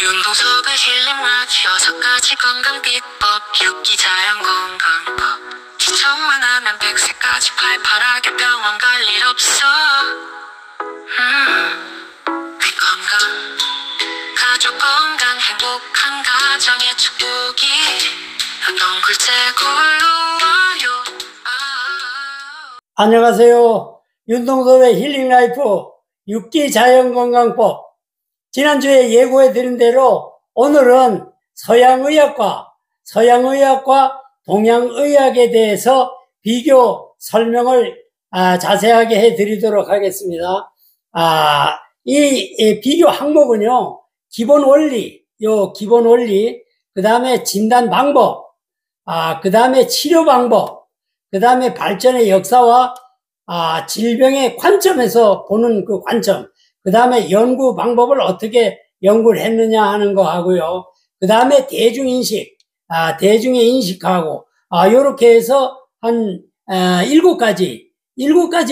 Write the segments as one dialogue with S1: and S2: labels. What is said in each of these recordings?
S1: 윤동섭의 힐링 라디오 6가지 건강 비법 유기 자연 건강법 지청만 하면 100세까지 팔팔하게 병원 갈 일 없어 내 건강 가족 건강 행복한 가정의 축복이 연동굴 제골로 와요.
S2: 안녕하세요. 윤동섭의 힐링 라이프 6기 자연 건강법. 지난주에 예고해 드린 대로 오늘은 서양의학과 동양의학에 대해서 비교 설명을 자세하게 해 드리도록 하겠습니다. 이 비교 항목은요, 기본 원리, 그 다음에 진단 방법, 그 다음에 치료 방법, 그 다음에 발전의 역사와 질병의 관점에서 보는 그 관점, 그 다음에 연구 방법을 어떻게 연구를 했느냐 하는 거 하고요. 그 다음에 대중의 인식하고, 요렇게 해서 한, 7가지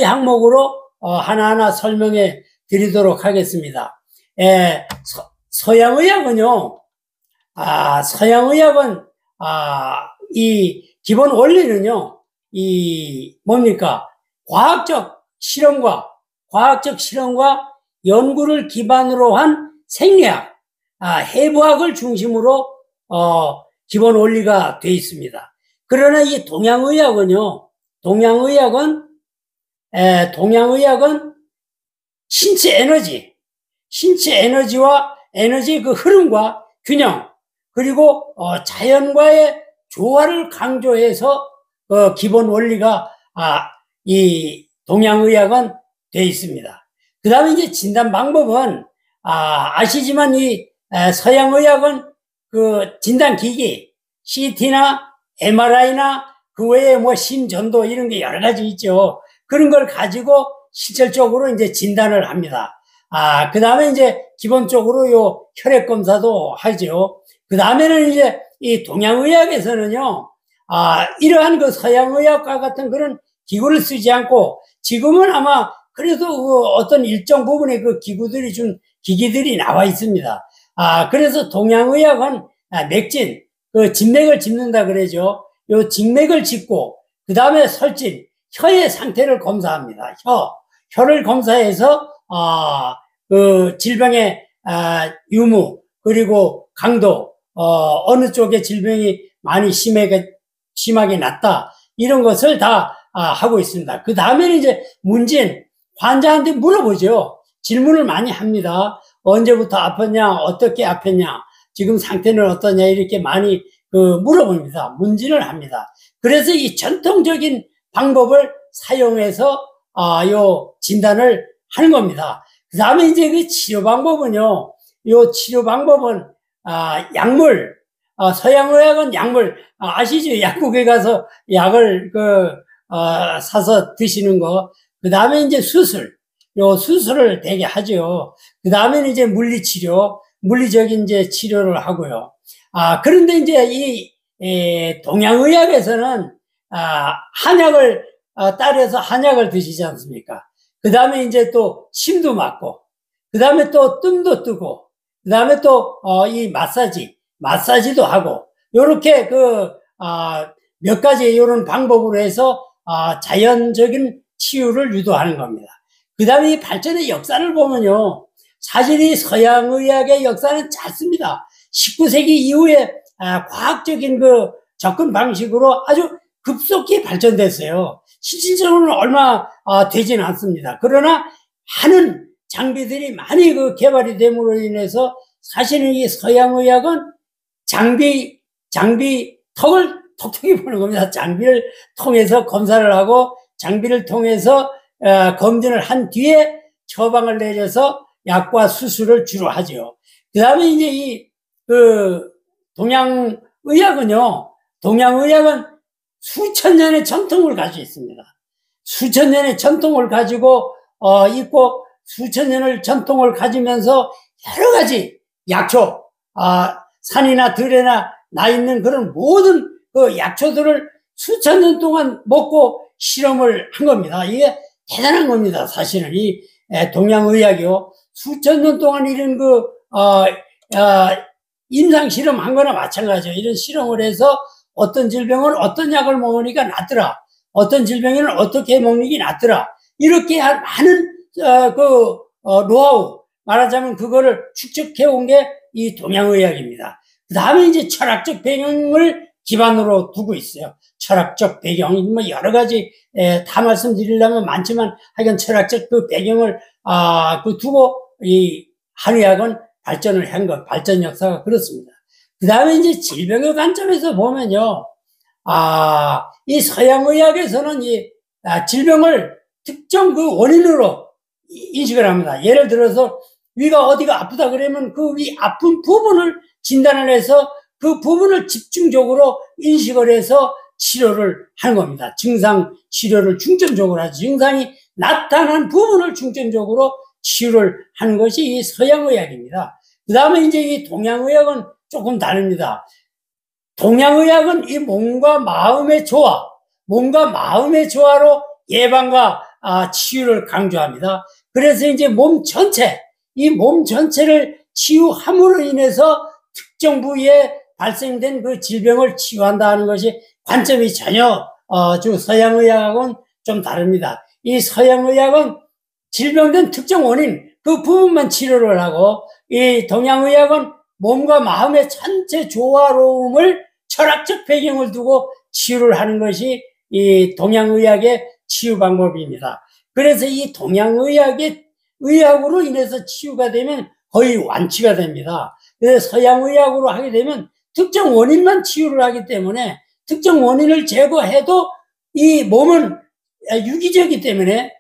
S2: 항목으로, 하나하나 설명해 드리도록 하겠습니다. 서양의학은요, 이 기본 원리는요, 과학적 실험과 연구를 기반으로 한 생리학, 해부학을 중심으로, 기본 원리가 되어 있습니다. 그러나 이 동양의학은 신체 에너지와 에너지의 그 흐름과 균형, 그리고, 자연과의 조화를 강조해서, 기본 원리가, 이 동양의학은 되어 있습니다. 그 다음에 이제 진단 방법은, 아시지만 이 서양의학은 그 진단기기, CT나 MRI나 그 외에 뭐 심전도 이런 게 여러 가지 있죠. 그런 걸 가지고 실질적으로 이제 진단을 합니다. 그 다음에 이제 기본적으로 요 혈액 검사도 하죠. 그 다음에는 이제 이 동양의학에서는요, 이러한 그 서양의학과 같은 그런 기구를 쓰지 않고 지금은 아마 그래도 그 어떤 일정 부분의 그 기기들이 나와 있습니다. 그래서 동양의학은 맥진, 그 진맥을 짚는다 그러죠. 요 진맥을 짚고, 그 다음에 설진, 혀의 상태를 검사합니다. 혀를 검사해서, 그 질병의, 유무, 그리고 강도, 어느 쪽에 질병이 많이 심하게 났다. 이런 것을 다, 하고 있습니다. 그 다음에는 이제 문진, 환자한테 물어보죠. 질문을 많이 합니다. 언제부터 아팠냐, 어떻게 아팠냐, 지금 상태는 어떠냐, 이렇게 많이 물어봅니다. 문진을 합니다. 그래서 이 전통적인 방법을 사용해서, 요 진단을 하는 겁니다. 그 다음에 이제 그 치료 방법은요, 약물, 서양의학은 약물, 아시죠? 약국에 가서 약을 사서 드시는 거. 그 다음에 이제 수술을 되게 하죠. 그 다음에는 이제 물리적인 이제 치료를 하고요. 그런데 이제 동양의학에서는, 한약을, 따라서 한약을 드시지 않습니까? 그 다음에 이제 또 침도 맞고, 그 다음에 또 뜸도 뜨고, 그 다음에 또, 이 마사지도 하고, 요렇게 몇 가지 이런 방법으로 해서, 자연적인 치유를 유도하는 겁니다. 그 다음에 이 발전의 역사를 보면요, 사실 이 서양의학의 역사는 짧습니다. 19세기 이후에 과학적인 그 접근 방식으로 아주 급속히 발전됐어요. 실질적으로는 얼마 되지는 않습니다. 그러나 많은 장비들이 많이 개발이 됨으로 인해서 사실은 이 서양의학은 장비 턱을 톡톡히 보는 겁니다. 장비를 통해서 검사를 하고 장비를 통해서 검진을 한 뒤에 처방을 내려서 약과 수술을 주로 하죠. 그 다음에 이제 동양의학은 수천 년의 전통을 가지고 있습니다. 수천 년의 전통을 가지고 있고, 수천 년의 전통을 가지면서 여러 가지 약초, 산이나 들에나 나 있는 그런 모든 그 약초들을 수천 년 동안 먹고 실험을 한 겁니다. 이게 대단한 겁니다. 사실은 이 동양의학이요. 수천 년 동안 이런 임상 실험한 거나 마찬가지예요. 이런 실험을 해서 어떤 질병은 어떤 약을 먹으니까 낫더라. 어떤 질병에는 어떻게 먹는 게 낫더라. 이렇게 많은 노하우, 말하자면 그거를 축적해 온 게 이 동양의학입니다. 그 다음에 이제 철학적 배경을 기반으로 두고 있어요. 철학적 배경, 뭐 여러 가지 다 말씀드리려면 많지만 하여간 철학적 그 배경을 두고 이 한의학은 발전을 한 것, 발전 역사가 그렇습니다. 그 다음에 이제 질병의 관점에서 보면요, 이 서양의학에서는 질병을 특정 그 원인으로 인식을 합니다. 예를 들어서 위가 어디가 아프다 그러면 그 위 아픈 부분을 진단을 해서 그 부분을 집중적으로 인식을 해서 치료를 하는 겁니다. 증상 치료를 중점적으로 하죠. 증상이 나타난 부분을 중점적으로 치료를 하는 것이 이 서양의학입니다. 그 다음에 이제 이 동양의학은 조금 다릅니다. 동양의학은 이 몸과 마음의 조화, 몸과 마음의 조화로 예방과 치유를 강조합니다. 그래서 이제 이 몸 전체를 치유함으로 인해서 특정 부위에 발생된 그 질병을 치유한다는 것이 관점이 전혀 서양의학하고는 좀 다릅니다. 이 서양의학은 질병된 특정 원인 그 부분만 치료를 하고 이 동양의학은 몸과 마음의 전체 조화로움을 철학적 배경을 두고 치유를 하는 것이 이 동양의학의 치유 방법입니다. 그래서 이 의학으로 인해서 치유가 되면 거의 완치가 됩니다. 그래서 서양의학으로 하게 되면 특정 원인만 치유를 하기 때문에 특정 원인을 제거해도 이 몸은 유기적이기 때문에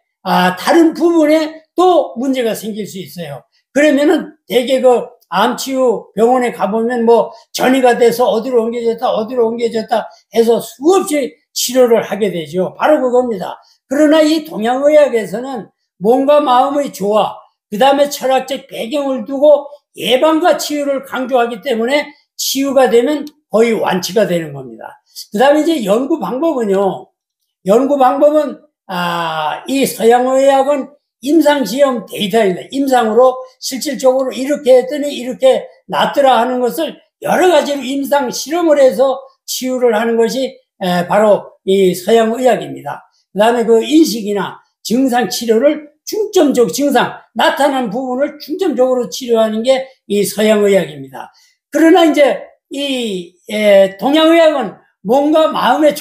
S2: 다른 부분에 또 문제가 생길 수 있어요. 그러면은 대개 그 암치유 병원에 가보면 뭐 전이가 돼서 어디로 옮겨졌다 해서 수없이 치료를 하게 되죠. 바로 그겁니다. 그러나 이 동양의학에서는 몸과 마음의 조화, 그 다음에 철학적 배경을 두고 예방과 치유를 강조하기 때문에 치유가 되면 거의 완치가 되는 겁니다. 그 다음에 이제 연구 방법은 이 서양의학은 임상시험 데이터입니다. 임상으로 실질적으로 이렇게 했더니 이렇게 낫더라 하는 것을 여러 가지로 임상 실험을 해서 치유를 하는 것이 바로 이 서양의학입니다. 그 다음에 그 인식이나 증상 치료를 증상, 나타난 부분을 중점적으로 치료하는 게 이 서양의학입니다. 그러나 이제 동양의학은 몸과 마음의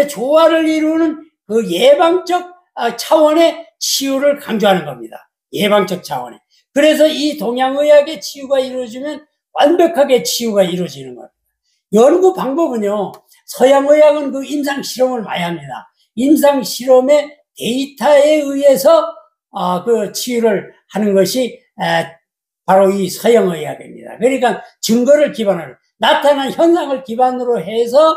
S2: 조화를 이루는 그 예방적 차원의 치유를 강조하는 겁니다. 예방적 차원에. 그래서 이 동양의학의 치유가 이루어지면 완벽하게 치유가 이루어지는 겁니다. 연구 방법은요, 서양의학은 그 임상 실험을 많이 합니다. 임상 실험의 데이터에 의해서 그 치유를 하는 것이 바로 이 서양의학입니다. 그러니까 증거를 기반으로 나타난 현상을 기반으로 해서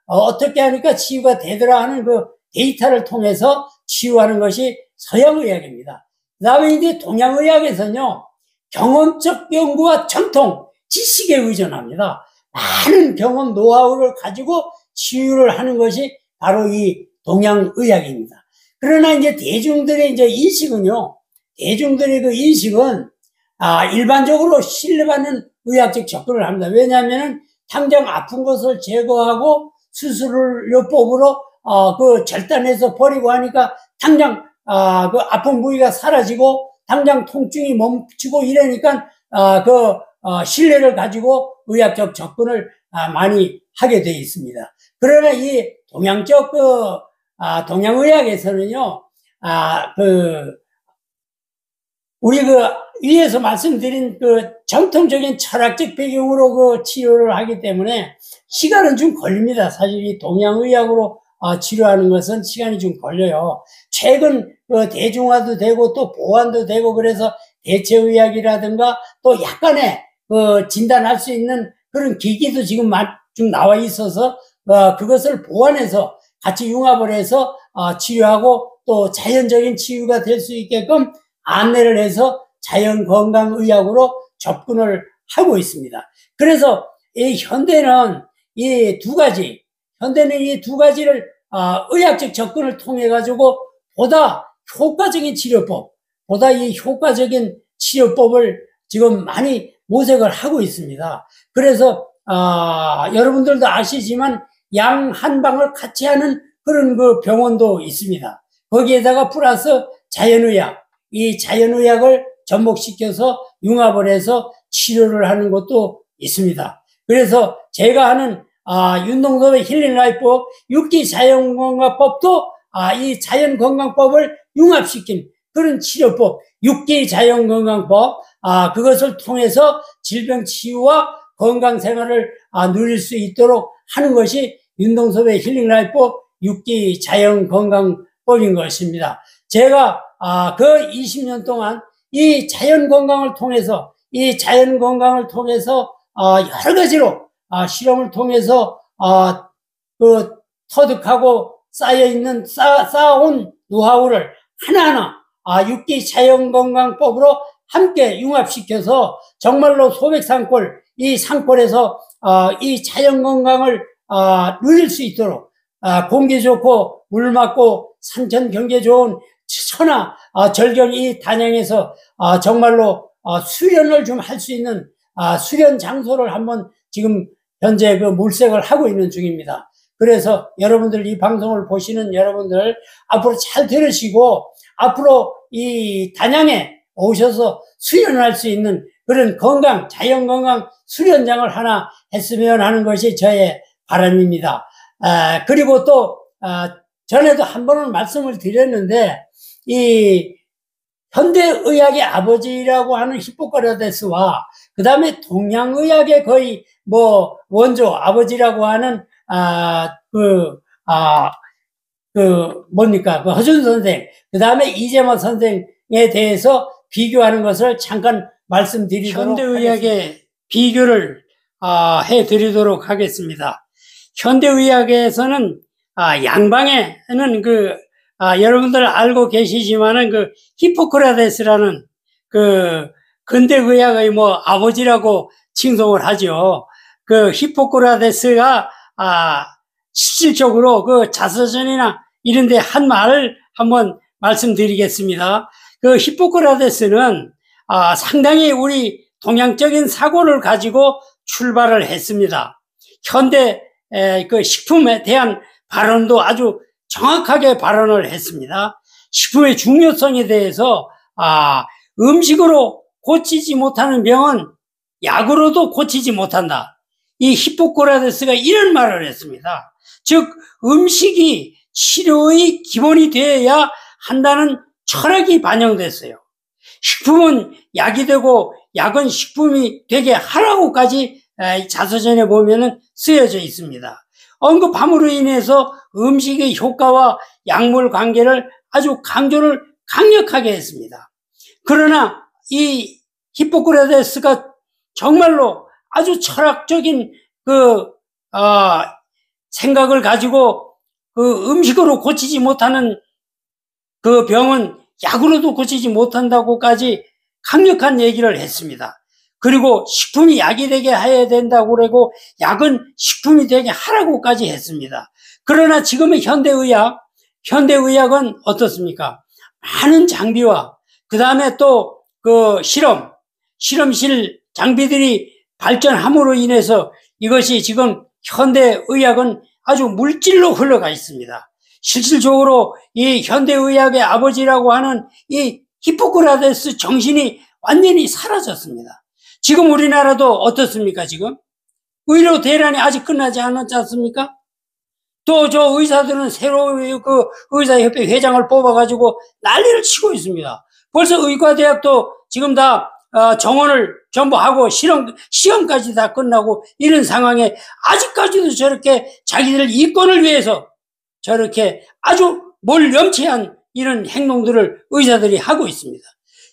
S2: 어떻게 하니까 치유가 되더라 하는 그 데이터를 통해서 치유하는 것이 서양의학입니다. 그 다음에 이제 동양의학에서는요, 경험적 연구와 전통, 지식에 의존합니다. 많은 경험, 노하우를 가지고 치유를 하는 것이 바로 이 동양의학입니다. 그러나 이제 대중들의 그 인식은, 일반적으로 신뢰받는 의학적 접근을 합니다. 왜냐하면 당장 아픈 것을 제거하고 수술요법으로 그 절단해서 버리고 하니까 당장 그 아픈 부위가 사라지고 당장 통증이 멈추고 이러니까 신뢰를 가지고 의학적 접근을 많이 하게 되어 있습니다. 그러나 이 동양의학에서는요, 우리 위에서 말씀드린 정통적인 철학적 배경으로 그 치료를 하기 때문에 시간은 좀 걸립니다. 사실 이 동양의학으로 치료하는 것은 시간이 좀 걸려요. 최근 대중화도 되고 또 보완도 되고 그래서 대체의학이라든가 또 약간의 진단할 수 있는 그런 기기도 지금 좀 나와 있어서 그것을 보완해서 같이 융합을 해서 치료하고 또 자연적인 치유가 될 수 있게끔 안내를 해서 자연건강의학으로 접근을 하고 있습니다. 그래서 현대는 이 두 가지를 의학적 접근을 통해 가지고 보다 효과적인 치료법을 지금 많이 모색을 하고 있습니다. 그래서 여러분들도 아시지만 양 한 방을 같이 하는 그런 그 병원도 있습니다. 거기에다가 플러스 자연의학, 이 자연의학을 접목시켜서 융합을 해서 치료를 하는 것도 있습니다. 그래서 제가 하는 윤동섭의 힐링라이프 6기 자연건강법도 이 자연건강법을 융합시킨 그런 치료법, 6기 자연건강법, 그것을 통해서 질병 치유와 건강생활을 누릴 수 있도록 하는 것이 윤동섭의 힐링라이프 6기 자연건강법인 것입니다. 제가 그 20년 동안 이 자연건강을 통해서 여러 가지로 실험을 통해서 그 터득하고 쌓아온 노하우를 하나하나 6기 자연건강법으로 함께 융합시켜서 정말로 소백산골, 이 산골에서 이 자연건강을 누릴 수 있도록 공기 좋고 물 맑고 산천 경계 좋은 천하 절경 이 단양에서 정말로 수련을 좀 할 수 있는 수련 장소를 한번 지금 현재 그 물색을 하고 있는 중입니다. 그래서 여러분들, 이 방송을 보시는 여러분들 앞으로 잘 들으시고 앞으로 이 단양에 오셔서 수련할 수 있는 그런 자연건강 수련장을 하나 했으면 하는 것이 저의 바람입니다. 그리고 또 전에도 한 번은 말씀을 드렸는데, 이 현대의학의 아버지라고 하는 히포크라테스와 그 다음에 동양의학의 거의 원조 아버지라고 하는 허준 선생, 그 다음에 이재만 선생에 대해서 비교하는 것을 잠깐 말씀드리도록 현대의학의 비교를 해드리도록 하겠습니다. 현대의학에서는 양방에는 여러분들 알고 계시지만은 히포크라테스라는 근대의학의 아버지라고 칭송을 하죠. 히포크라테스가 실질적으로 자서전이나 이런 데 한 말을 한번 말씀드리겠습니다. 히포크라테스는 상당히 우리 동양적인 사고를 가지고 출발을 했습니다. 현대 식품에 대한 발언도 아주 정확하게 발언을 했습니다. 식품의 중요성에 대해서 음식으로 고치지 못하는 병은 약으로도 고치지 못한다. 이 히포크라테스가 이런 말을 했습니다. 즉 음식이 치료의 기본이 되어야 한다는 철학이 반영됐어요. 식품은 약이 되고 약은 식품이 되게 하라고까지 자서전에 보면은 쓰여져 있습니다. 언급함으로 인해서 음식의 효과와 약물 관계를 아주 강조를 강력하게 했습니다. 그러나 이 히포크라테스가 정말로 아주 철학적인 생각을 가지고 음식으로 고치지 못하는 병은 약으로도 고치지 못한다고까지 강력한 얘기를 했습니다. 그리고 식품이 약이 되게 해야 된다고 그러고 약은 식품이 되게 하라고까지 했습니다. 그러나 지금의 현대의학은 어떻습니까? 많은 장비와 그 다음에 또 실험실 장비들이 발전함으로 인해서 이것이 지금 현대의학은 아주 물질로 흘러가 있습니다. 실질적으로 이 현대의학의 아버지라고 하는 이 히포크라테스 정신이 완전히 사라졌습니다. 지금 우리나라도 어떻습니까? 지금 의료 대란이 아직 끝나지 않았지 않습니까? 또 저 의사들은 새로 의사협회 회장을 뽑아가지고 난리를 치고 있습니다. 벌써 의과대학도 지금 다 정원을 전부 하고 시험까지 다 끝나고 이런 상황에 아직까지도 저렇게 자기들 이권을 위해서 저렇게 아주 몰염치한 이런 행동들을 의사들이 하고 있습니다.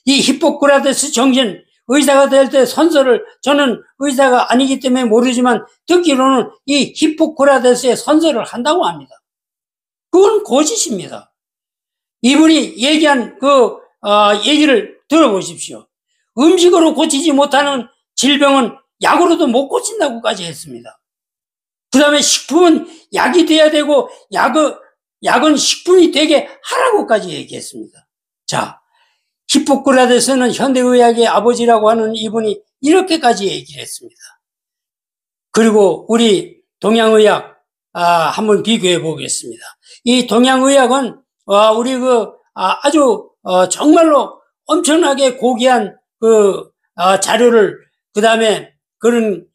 S2: 이 히포크라테스 정신, 의사가 될 때 저는 의사가 아니기 때문에 모르지만 듣기로는 이 히포크라테스의 선서를 한다고 합니다. 그건 거짓입니다. 이분이 얘기한 얘기를 들어보십시오. 음식으로 고치지 못하는 질병은 약으로도 못 고친다고까지 했습니다. 그 다음에 식품은 약이 돼야 되고 약은 식품이 되게 하라고까지 얘기했습니다. 자, 히포크라테스는 현대의학의 아버지라고 하는 이분이 이렇게까지 얘기를 했습니다. 그리고 우리 동양의학 한번 비교해 보겠습니다. 이 동양의학은 우리 아주 정말로 엄청나게 고귀한 자료를, 그 다음에 그런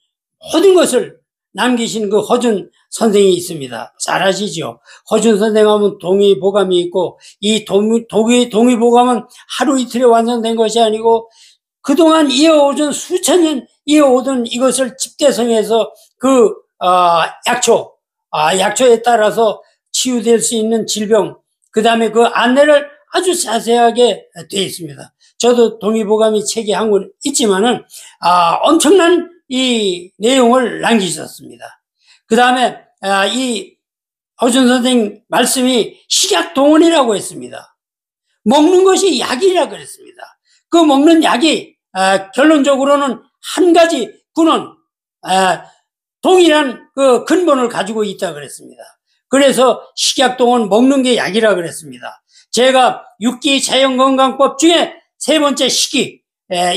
S2: 모든 것을 남기신 그 허준 선생이 있습니다. 잘 아시죠? 허준 선생 하면 동의보감이 있고, 이 동의보감은 하루 이틀에 완성된 것이 아니고 그동안 이어오던 수천 년 이어오던 이것을 집대성해서 약초에 따라서 치유될 수 있는 질병, 그 다음에 그 안내를 아주 자세하게 되어 있습니다. 저도 동의보감이 책이 한 권 있지만은, 엄청난 이 내용을 남기셨습니다. 그 다음에, 이 허준 선생 말씀이 식약동원이라고 했습니다. 먹는 것이 약이라 그랬습니다. 그 먹는 약이, 결론적으로는 한 가지 근원, 동일한 그 근본을 가지고 있다 그랬습니다. 그래서 식약동원 먹는 게 약이라 그랬습니다. 제가 6기 자연건강법 중에 세 번째 식이,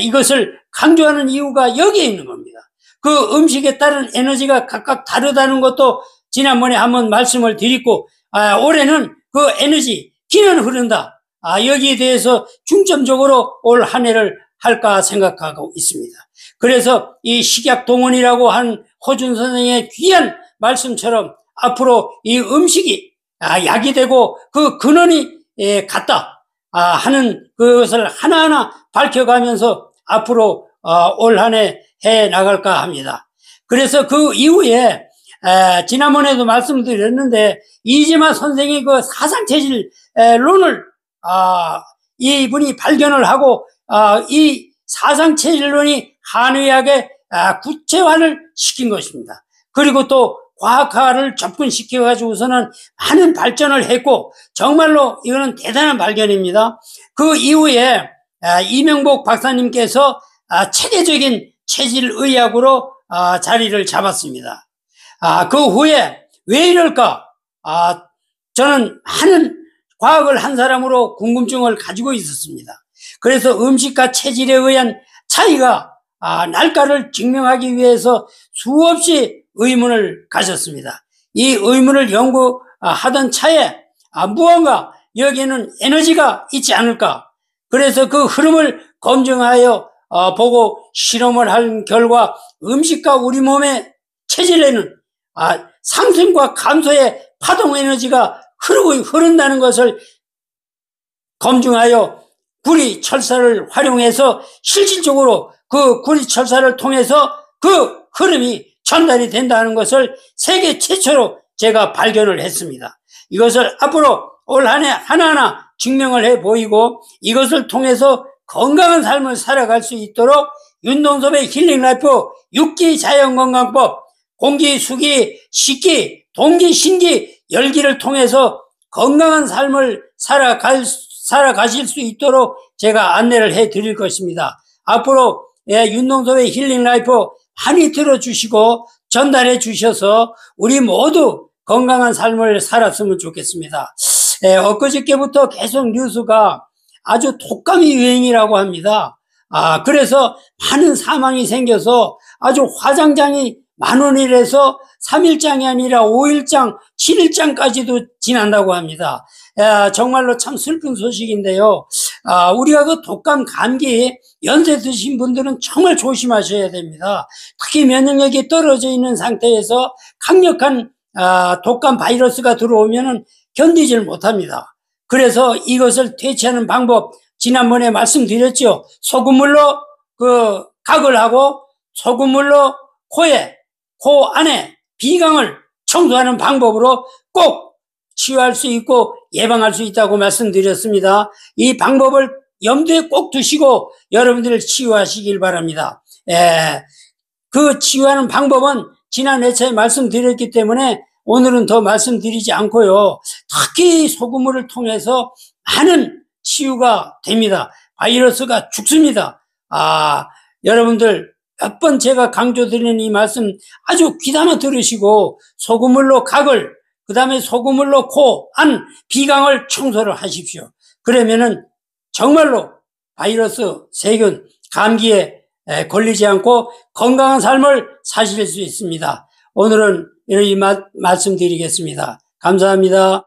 S2: 이것을 강조하는 이유가 여기에 있는 겁니다. 그 음식에 따른 에너지가 각각 다르다는 것도 지난번에 한번 말씀을 드리고, 올해는 그 에너지, 기는 흐른다. 여기에 대해서 중점적으로 올 한 해를 할까 생각하고 있습니다. 그래서 이 식약동원이라고 한 허준 선생의 귀한 말씀처럼 앞으로 이 음식이 약이 되고 그 근원이 같다 하는 그것을 하나하나 밝혀가면서 앞으로 올 한 해 해 나갈까 합니다. 그래서 그 이후에 지난번에도 말씀드렸는데 이재마 선생이 그 사상체질론을 이분이 발견을 하고 이 사상체질론이 한의학의 구체화를 시킨 것입니다. 그리고 또 과학화를 접근시켜가지고서는 많은 발전을 했고 정말로 이거는 대단한 발견입니다. 그 이후에 이명복 박사님께서 체계적인 체질의학으로 자리를 잡았습니다. 그 후에 왜 이럴까? 저는 많은 과학을 한 사람으로 궁금증을 가지고 있었습니다. 그래서 음식과 체질에 의한 차이가 날까를 증명하기 위해서 수없이 의문을 가졌습니다. 이 의문을 연구하던 차에 무언가 여기에는 에너지가 있지 않을까? 그래서 그 흐름을 검증하여 보고 실험을 한 결과 음식과 우리 몸의 체질에는 상승과 감소의 파동 에너지가 흐른다는 것을 검증하여 구리철사를 활용해서 실질적으로 그 구리철사를 통해서 그 흐름이 전달이 된다는 것을 세계 최초로 제가 발견을 했습니다. 이것을 앞으로 올 한 해 하나하나 증명을 해 보이고 이것을 통해서 건강한 삶을 살아갈 수 있도록 윤동섭의 힐링라이프 6기 자연건강법, 공기, 수기, 식기, 동기, 신기, 열기를 통해서 건강한 삶을 살아가실 수 있도록 제가 안내를 해 드릴 것입니다. 앞으로 윤동섭의 힐링라이프 많이 들어주시고 전달해 주셔서 우리 모두 건강한 삶을 살았으면 좋겠습니다. 엊그저께부터 계속 뉴스가 아주 독감이 유행이라고 합니다. 그래서 많은 사망이 생겨서 아주 화장장이 10,000원이라서 3일장이 아니라 5일장, 7일장까지도 지난다고 합니다. 정말로 참 슬픈 소식인데요. 우리가 그 독감, 감기, 연세 드신 분들은 정말 조심하셔야 됩니다. 특히 면역력이 떨어져 있는 상태에서 강력한 독감 바이러스가 들어오면은 견디질 못합니다. 그래서 이것을 퇴치하는 방법, 지난번에 말씀드렸죠. 소금물로 각을 하고 소금물로 코 안에 비강을 청소하는 방법으로 꼭 치유할 수 있고 예방할 수 있다고 말씀드렸습니다. 이 방법을 염두에 꼭 두시고 여러분들 치유하시길 바랍니다. 그 치유하는 방법은 지난 회차에 말씀드렸기 때문에 오늘은 더 말씀드리지 않고요. 특히 소금물을 통해서 많은 치유가 됩니다. 바이러스가 죽습니다. 여러분들 몇 번 제가 강조드리는 이 말씀 아주 귀담아 들으시고 소금물로 각을, 그 다음에 소금물로 코, 안, 비강을 청소를 하십시오. 그러면은 정말로 바이러스, 세균, 감기에 걸리지 않고 건강한 삶을 사실 수 있습니다. 오늘은 이렇게 말씀드리겠습니다. 감사합니다.